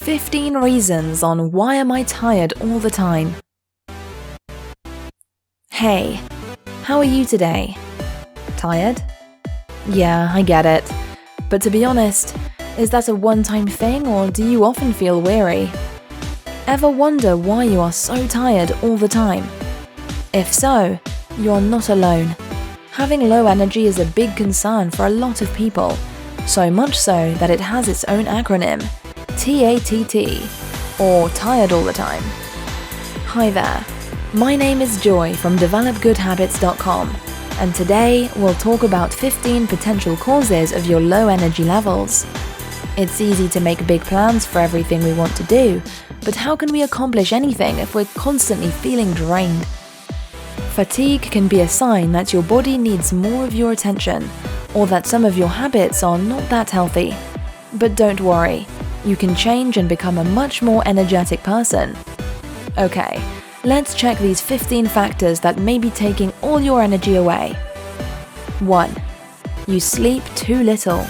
15 reasons on why am I tired all the time. Hey, how are you today? Tired? Yeah, I get it. But to be honest, is that a one-time thing or do you often feel weary? Ever wonder why you are so tired all the time? If so, you're not alone. Having low energy is a big concern for a lot of people, so much so that it has its own acronym, TATT, or tired all the time. Hi there, my name is Joy from developgoodhabits.com, and today we'll talk about 15 potential causes of your low energy levels. It's easy to make big plans for everything we want to do, but how can we accomplish anything if we're constantly feeling drained? Fatigue can be a sign that your body needs more of your attention, or that some of your habits are not that healthy. But don't worry, you can change and become a much more energetic person. Okay, let's check these 15 factors that may be taking all your energy away. 1. You sleep too little.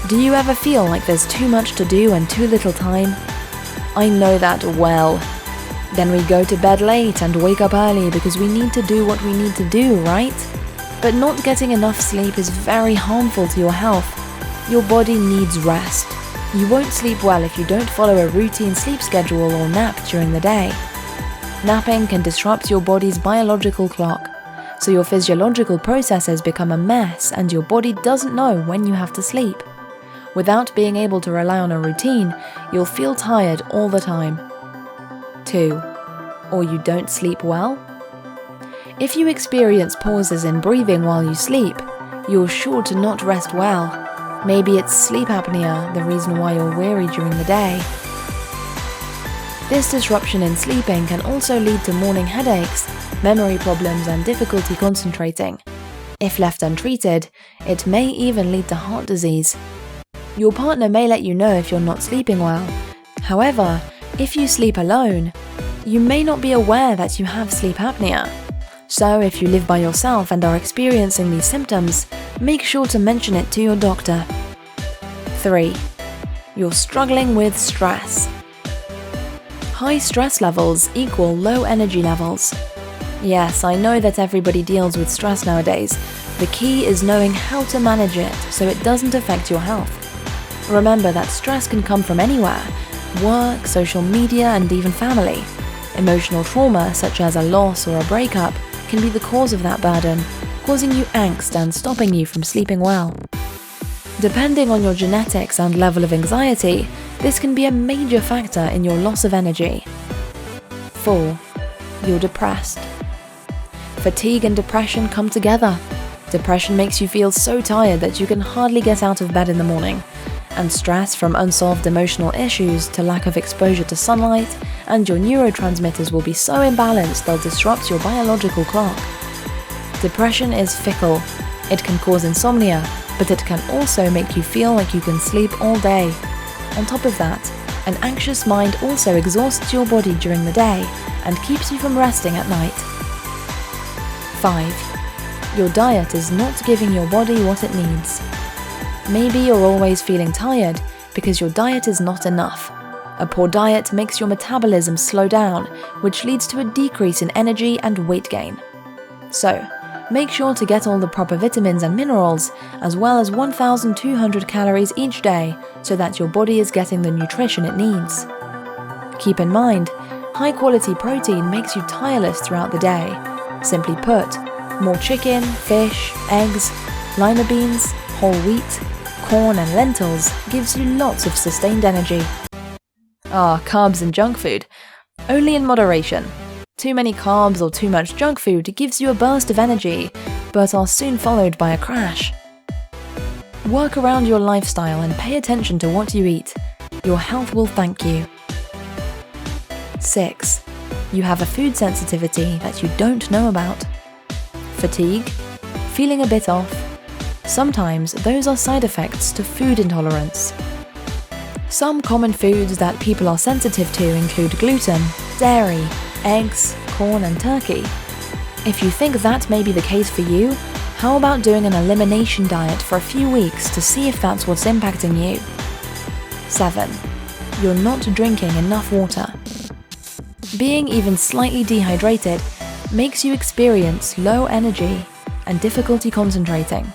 Do you ever feel like there's too much to do and too little time? I know that well. Then we go to bed late and wake up early because we need to do what we need to do, right? But not getting enough sleep is very harmful to your health. Your body needs rest. You won't sleep well if you don't follow a routine sleep schedule or nap during the day. Napping can disrupt your body's biological clock, so your physiological processes become a mess and your body doesn't know when you have to sleep. Without being able to rely on a routine, you'll feel tired all the time. 2. Or you don't sleep well? If you experience pauses in breathing while you sleep, you're sure to not rest well. Maybe it's sleep apnea, the reason why you're weary during the day. This disruption in sleeping can also lead to morning headaches, memory problems, and difficulty concentrating. If left untreated, it may even lead to heart disease. Your partner may let you know if you're not sleeping well. However, if you sleep alone, you may not be aware that you have sleep apnea. So if you live by yourself and are experiencing these symptoms, make sure to mention it to your doctor. 3. You're struggling with stress. High stress levels equal low energy levels. Yes, I know that everybody deals with stress nowadays. The key is knowing how to manage it so it doesn't affect your health. Remember that stress can come from anywhere: work, social media, and even family. Emotional trauma, such as a loss or a breakup, can be the cause of that burden, causing you angst and stopping you from sleeping well. Depending on your genetics and level of anxiety, this can be a major factor in your loss of energy. 4. You're depressed. Fatigue and depression come together. Depression makes you feel so tired that you can hardly get out of bed in the morning, and stress from unsolved emotional issues to lack of exposure to sunlight, and your neurotransmitters will be so imbalanced they'll disrupt your biological clock. Depression is fickle. It can cause insomnia, but it can also make you feel like you can sleep all day. On top of that, an anxious mind also exhausts your body during the day and keeps you from resting at night. 5. Your diet is not giving your body what it needs. Maybe you're always feeling tired because your diet is not enough. A poor diet makes your metabolism slow down, which leads to a decrease in energy and weight gain. So, make sure to get all the proper vitamins and minerals, as well as 1,200 calories each day, so that your body is getting the nutrition it needs. Keep in mind, high-quality protein makes you tireless throughout the day. Simply put, more chicken, fish, eggs, lima beans, whole wheat, corn and lentils gives you lots of sustained energy. Carbs and junk food. Only in moderation. Too many carbs or too much junk food gives you a burst of energy, but are soon followed by a crash. Work around your lifestyle and pay attention to what you eat. Your health will thank you. 6. You have a food sensitivity that you don't know about. Fatigue, feeling a bit off. Sometimes those are side effects to food intolerance. Some common foods that people are sensitive to include gluten, dairy, eggs, corn, and turkey. If you think that may be the case for you, how about doing an elimination diet for a few weeks to see if that's what's impacting you? 7. you're not drinking enough water. Being even slightly dehydrated makes you experience low energy and difficulty concentrating.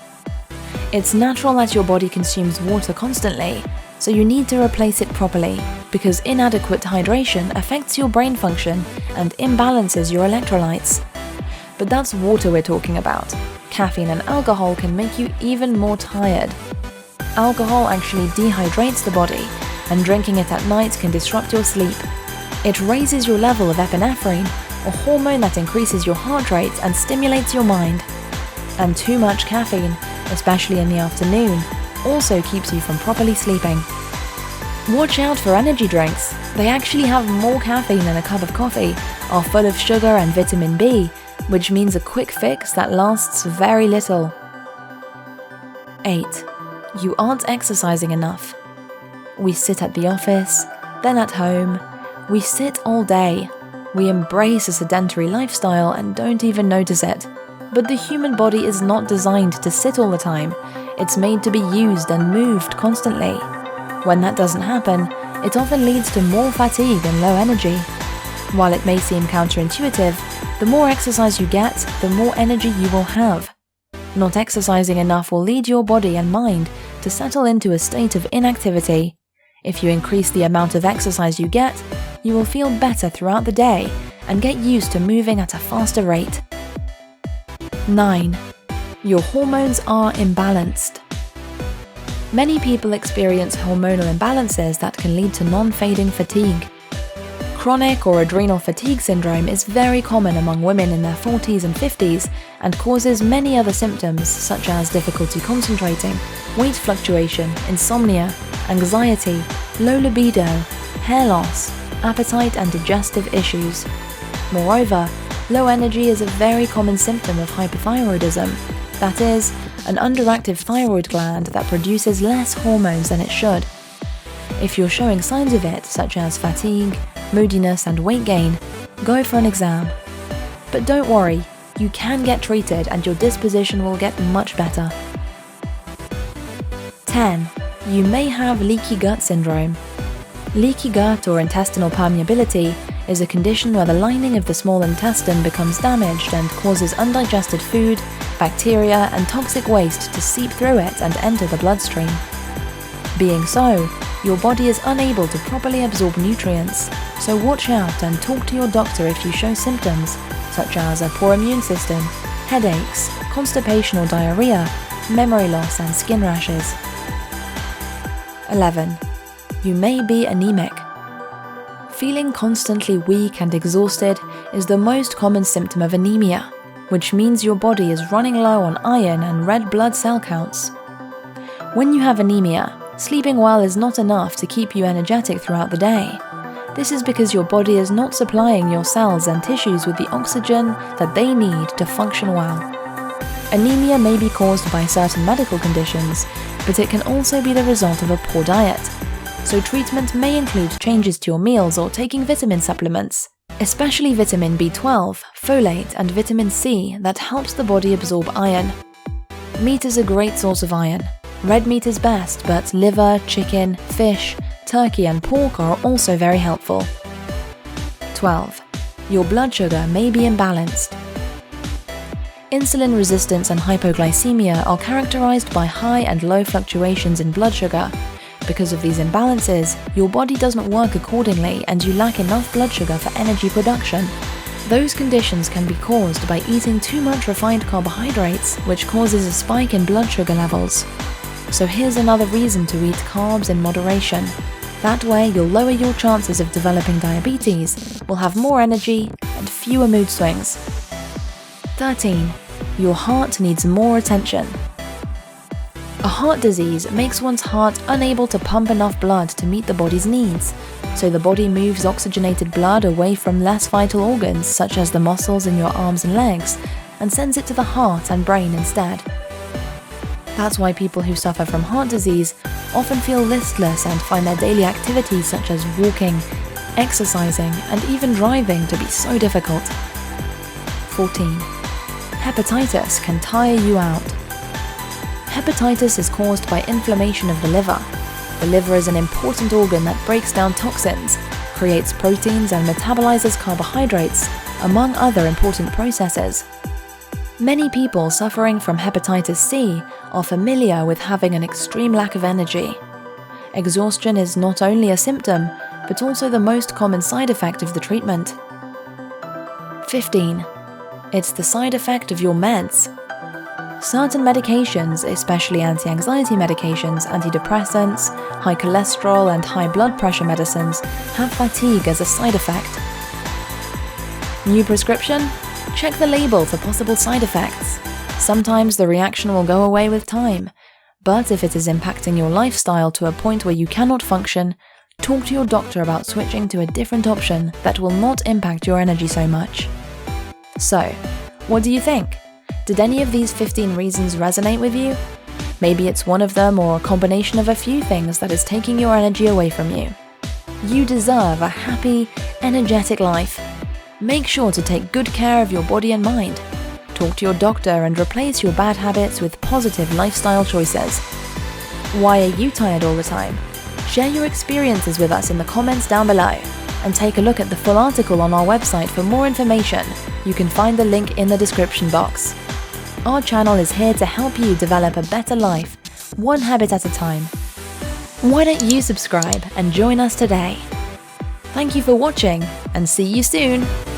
It's natural that your body consumes water constantly, so you need to replace it properly, because inadequate hydration affects your brain function and imbalances your electrolytes. But that's water we're talking about. Caffeine and alcohol can make you even more tired. Alcohol actually dehydrates the body, and drinking it at night can disrupt your sleep. It raises your level of epinephrine, a hormone that increases your heart rate and stimulates your mind. And too much caffeine, especially in the afternoon, also keeps you from properly sleeping. Watch out for energy drinks. They actually have more caffeine than a cup of coffee, are full of sugar and vitamin B, which means a quick fix that lasts very little. 8. You aren't exercising enough. We sit at the office, then at home. We sit all day. We embrace a sedentary lifestyle and don't even notice it. But the human body is not designed to sit all the time. It's made to be used and moved constantly. When that doesn't happen, it often leads to more fatigue and low energy. While it may seem counterintuitive, the more exercise you get, the more energy you will have. Not exercising enough will lead your body and mind to settle into a state of inactivity. If you increase the amount of exercise you get, you will feel better throughout the day and get used to moving at a faster rate. 9. Your hormones are imbalanced. Many people experience hormonal imbalances that can lead to non-fading fatigue. Chronic or adrenal fatigue syndrome is very common among women in their 40s and 50s and causes many other symptoms such as difficulty concentrating, weight fluctuation, insomnia, anxiety, low libido, hair loss, appetite and digestive issues. Moreover, low energy is a very common symptom of hypothyroidism, that is, an underactive thyroid gland that produces less hormones than it should. If you're showing signs of it, such as fatigue, moodiness and weight gain, go for an exam. But don't worry, you can get treated and your disposition will get much better. 10. You may have leaky gut syndrome. Leaky gut or intestinal permeability is a condition where the lining of the small intestine becomes damaged and causes undigested food, bacteria and toxic waste to seep through it and enter the bloodstream. Being so, your body is unable to properly absorb nutrients, so watch out and talk to your doctor if you show symptoms such as a poor immune system, headaches, constipation or diarrhea, memory loss and skin rashes. 11. You may be anemic. Feeling constantly weak and exhausted is the most common symptom of anemia, which means your body is running low on iron and red blood cell counts. When you have anemia, sleeping well is not enough to keep you energetic throughout the day. This is because your body is not supplying your cells and tissues with the oxygen that they need to function well. Anemia may be caused by certain medical conditions, but it can also be the result of a poor diet. So treatment may include changes to your meals or taking vitamin supplements, especially vitamin B12, folate and vitamin C that helps the body absorb iron. Meat is a great source of iron. Red meat is best, but liver, chicken, fish, turkey and pork are also very helpful. 12. Your blood sugar may be imbalanced. Insulin resistance and hypoglycemia are characterized by high and low fluctuations in blood sugar. Because of these imbalances, your body doesn't work accordingly and you lack enough blood sugar for energy production. Those conditions can be caused by eating too much refined carbohydrates, which causes a spike in blood sugar levels. So here's another reason to eat carbs in moderation. That way you'll lower your chances of developing diabetes, will have more energy and fewer mood swings. 13. Your heart needs more attention. A heart disease makes one's heart unable to pump enough blood to meet the body's needs, so the body moves oxygenated blood away from less vital organs such as the muscles in your arms and legs and sends it to the heart and brain instead. That's why people who suffer from heart disease often feel listless and find their daily activities such as walking, exercising, and even driving to be so difficult. 14. Hepatitis can tire you out. Hepatitis is caused by inflammation of the liver. The liver is an important organ that breaks down toxins, creates proteins, and metabolizes carbohydrates, among other important processes. Many people suffering from hepatitis C are familiar with having an extreme lack of energy. Exhaustion is not only a symptom, but also the most common side effect of the treatment. 15. It's the side effect of your meds. Certain medications, especially anti-anxiety medications, antidepressants, high cholesterol and high blood pressure medicines, have fatigue as a side effect. New prescription? Check the label for possible side effects. Sometimes the reaction will go away with time, but if it is impacting your lifestyle to a point where you cannot function, talk to your doctor about switching to a different option that will not impact your energy so much. So, what do you think? Did any of these 15 reasons resonate with you? Maybe it's one of them or a combination of a few things that is taking your energy away from you. You deserve a happy, energetic life. Make sure to take good care of your body and mind. Talk to your doctor and replace your bad habits with positive lifestyle choices. Why are you tired all the time? Share your experiences with us in the comments down below, and take a look at the full article on our website for more information. You can find the link in the description box. Our channel is here to help you develop a better life, one habit at a time. Why don't you subscribe and join us today? Thank you for watching, and see you soon!